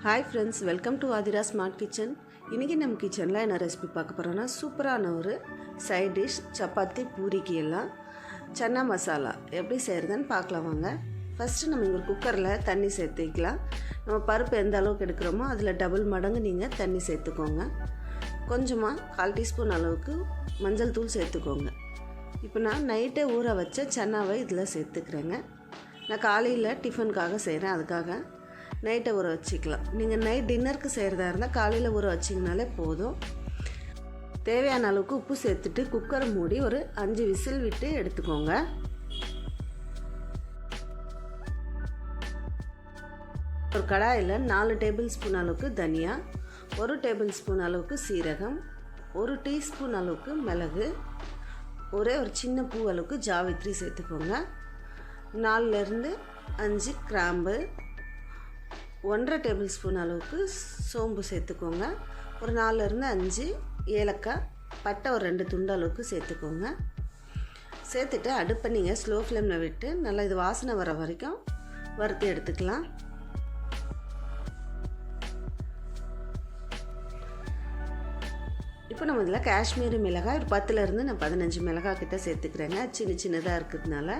Hi friends, welcome to Aathira smart kitchen. இன்றைக்கி நம்ம கிச்சனில் என்ன ரெசிபி பார்க்க போகிறோன்னா, சூப்பரான ஒரு சைட் டிஷ் சப்பாத்தி பூரிக்கு எல்லாம் சன்னா மசாலா எப்படி செய்கிறதுன்னு பார்க்கலாம் வாங்க. ஃபஸ்ட்டு நம்ம இங்கே குக்கரில் தண்ணி சேர்த்துக்கலாம். நம்ம பருப்பு எந்த அளவுக்கு எடுக்கிறோமோ அதில் டபுள் மடங்கு நீங்கள் தண்ணி சேர்த்துக்கோங்க. கொஞ்சமாக 1/4 டீஸ்பூன் அளவுக்கு மஞ்சள் தூள் சேர்த்துக்கோங்க. இப்போ நான் நைட்டே ஊற வச்ச சன்னாவை இதில் சேர்த்துக்கிறேங்க. நான் காலையில் டிஃபனுக்காக செய்கிறேன், அதுக்காக நைட்டை ஊற வச்சுக்கலாம். நீங்கள் நைட் டின்னருக்கு செய்கிறதா இருந்தால் காலையில் ஊற வச்சிங்கனாலே போதும். தேவையான அளவுக்கு உப்பு சேர்த்துட்டு குக்கரை மூடி ஒரு 5 விசில் விட்டு எடுத்துக்கோங்க. ஒரு கடாயில் 4 டேபிள் ஸ்பூன் அளவுக்கு தனியா, 1 டேபிள் ஸ்பூன் அளவுக்கு சீரகம், 1 டீஸ்பூன் அளவுக்கு மிளகு, ஒரு சின்ன பூ அளவுக்கு ஜாவித்ரி சேர்த்துக்கோங்க. 4லேருந்து 5 கிராம்பு, 1/2 டேபிள் ஸ்பூன் அளவுக்கு சோம்பு சேர்த்துக்கோங்க. ஒரு 4லேருந்து 5 ஏலக்காய், பட்டை ஒரு 2 துண்டு அளவுக்கு சேர்த்துக்கோங்க. சேர்த்துட்டு அடுப்பை நீங்கள் ஸ்லோ ஃப்ளேமில் விட்டு நல்லா இது வாசனை வர வரைக்கும் வறுத்து எடுத்துக்கலாம். இப்போ நம்ம இதில் காஷ்மீரி மிளகாய் ஒரு 10லேருந்து நான் 15 மிளகாய் கிட்ட சேர்த்துக்கிறேங்க. சின்ன சின்னதாக இருக்கிறதுனால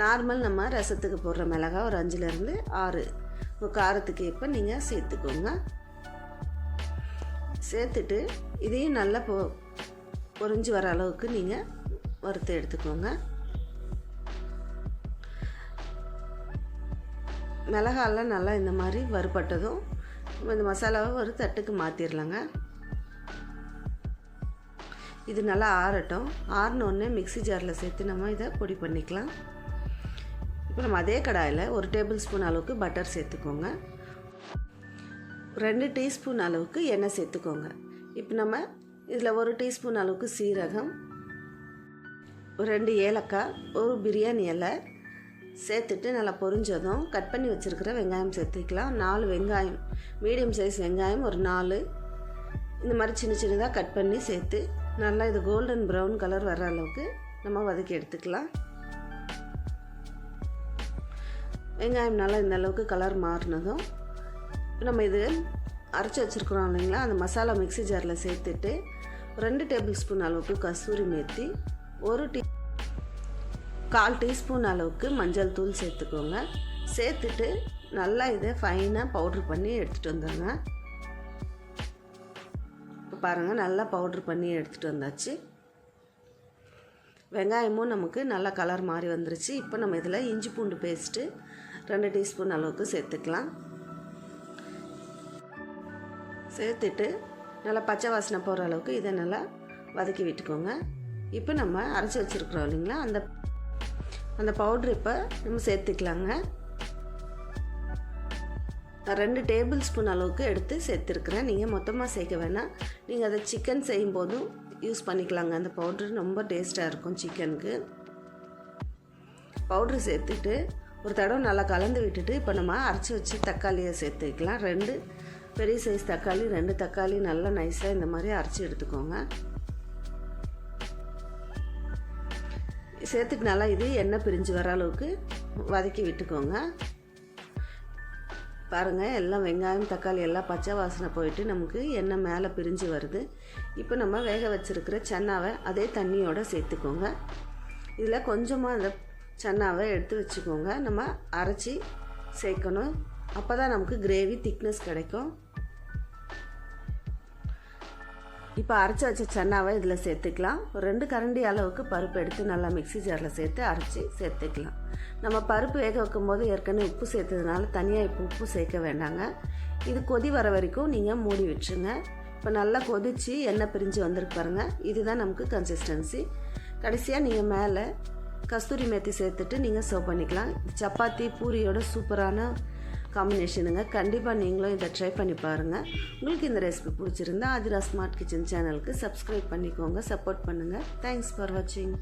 நார்மல் நம்ம ரசத்துக்கு போடுற மிளகாய் ஒரு 5லேருந்து 6 காரத்துக்கு இப்போ நீங்கள் சேர்த்துக்கோங்க. சேர்த்துட்டு இதையும் நல்லா பொரிஞ்சு வர அளவுக்கு நீங்கள் வறுத்து எடுத்துக்கோங்க. மிளகாயெல்லாம் நல்லா இந்த மாதிரி வறுபட்டதும் இந்த மசாலாவை ஒரு தட்டுக்கு மாற்றிடலாங்க. இது நல்லா ஆறட்டும். ஆறினோடனே மிக்ஸி ஜாரில் சேர்த்து நம்ம இதை பொடி பண்ணிக்கலாம். இப்போ நம்ம அதே கடாயில் 1 டேபிள் ஸ்பூன் அளவுக்கு பட்டர் சேர்த்துக்கோங்க. 2 டீஸ்பூன் அளவுக்கு எண்ணெய் சேர்த்துக்கோங்க. இப்போ நம்ம இதில் 1 டீஸ்பூன் அளவுக்கு சீரகம், 2 ஏலக்காய், 1 பிரியாணி இலை சேர்த்துட்டு நல்லா பொரிஞ்சதும் கட் பண்ணி வச்சுருக்கிற வெங்காயம் சேர்த்துக்கலாம். 4 வெங்காயம், மீடியம் சைஸ் வெங்காயம் ஒரு 4 இந்த மாதிரி சின்ன சின்னதாக கட் பண்ணி சேர்த்து நல்லா இது கோல்டன் ப்ரௌன் கலர் வர அளவுக்கு நம்ம வதக்கி எடுத்துக்கலாம். வெங்காயம் நல்லா இந்த அளவுக்கு கலர் மாறினதும் நம்ம இது அரைச்சி வச்சுருக்குறோம் இல்லைங்களா, அந்த மசாலா மிக்ஸி ஜாரில் சேர்த்துட்டு 2 டேபிள் ஸ்பூன் அளவுக்கு கஸ்தூரி மேத்தி, 1/4 டீஸ்பூன் அளவுக்கு மஞ்சள் தூள் சேர்த்துக்கோங்க. சேர்த்துட்டு நல்லா இதை ஃபைனாக பவுட்ரு பண்ணி எடுத்துகிட்டு வந்துடுங்க. இப்போ பாருங்கள், நல்லா பவுட்ரு பண்ணி எடுத்துகிட்டு வந்தாச்சு. வெங்காயமும் நமக்கு நல்லா கலர் மாறி வந்துருச்சு. இப்போ நம்ம இதில் இஞ்சி பூண்டு பேஸ்ட்டு 2 டீஸ்பூன் அளவுக்கு சேர்த்துக்கலாம். சேர்த்துட்டு நல்லா பச்சை வாசனை போகிற அளவுக்கு இதை நல்லா வதக்கி விட்டுக்கோங்க. இப்போ நம்ம அரைச்சி வச்சுருக்குறோம் இல்லைங்களா, அந்த பவுட்ரு இப்போ நம்ம சேர்த்துக்கலாங்க. நான் 2 டேபிள் ஸ்பூன் அளவுக்கு எடுத்து சேர்த்துருக்குறேன். நீங்கள் மொத்தமாக சேர்க்க வேணாம், நீங்கள் அதை சிக்கன் செய்யும்போதும் யூஸ் பண்ணிக்கலாங்க. அந்த பவுட்ரு ரொம்ப டேஸ்ட்டாக இருக்கும் சிக்கனுக்கு. பவுட்ரு சேர்த்துட்டு ஒரு தடவை நல்லா கலந்து விட்டுட்டு இப்போ நம்ம அரைச்சி வச்சு தக்காளியை சேர்த்துக்கலாம். 2 பெரிய சைஸ் தக்காளி, 2 தக்காளி நல்லா நைஸாக இந்த மாதிரி அரைச்சி எடுத்துக்கோங்க. சேர்த்துட்டு நல்லா இது எண்ணெய் பிரிஞ்சு வர அளவுக்கு வதக்கி விட்டுக்கோங்க. பாருங்கள், எல்லாம் வெங்காயம் தக்காளி எல்லாம் பச்சை வாசனை போயிட்டு நமக்கு எண்ணெய் மேலே பிரிஞ்சு வருது. இப்போ நம்ம வேக வச்சுருக்கிற சன்னாவை அதே தண்ணியோடு சேர்த்துக்கோங்க. இதில் கொஞ்சமாக அந்த சன்னாவை எடுத்து வச்சுக்கோங்க. நம்ம அரைச்சி சேர்க்கணும், அப்போ தான் நமக்கு கிரேவி திக்னஸ் கிடைக்கும். இப்போ அரைச்சி வச்ச சன்னாவை இதில் சேர்த்துக்கலாம். 2 கரண்டி அளவுக்கு பருப்பு எடுத்து நல்லா மிக்ஸி ஜாரில் சேர்த்து அரைச்சி சேர்த்துக்கலாம். நம்ம பருப்பு வேக வைக்கும்போது ஏற்கனவே உப்பு சேர்த்ததுனால தனியாக இப்போ உப்பு சேர்க்க வேண்டாங்க. இது கொதி வர வரைக்கும் நீங்கள் மூடி விட்டுருங்க. இப்போ நல்லா கொதித்து எண்ணெய் பிரிஞ்சு வந்திருக்கு பாருங்கள், இதுதான் நமக்கு கன்சிஸ்டன்சி. கடைசியாக நீங்கள் மேலே கஸ்தூரி மேத்தி சேர்த்துட்டு நீங்கள் சர்வ் பண்ணிக்கலாம். சப்பாத்தி பூரியோட சூப்பரான காம்பினேஷனுங்க. கண்டிப்பாக நீங்களும் இதை ட்ரை பண்ணி பாருங்கள். உங்களுக்கு இந்த ரெசிபி பிடிச்சிருந்தா ஆதிரா ஸ்மார்ட் கிச்சன் சேனலுக்கு சப்ஸ்கிரைப் பண்ணிக்கோங்க, சப்போர்ட் பண்ணுங்கள். தேங்க்ஸ் ஃபார் வாட்சிங்.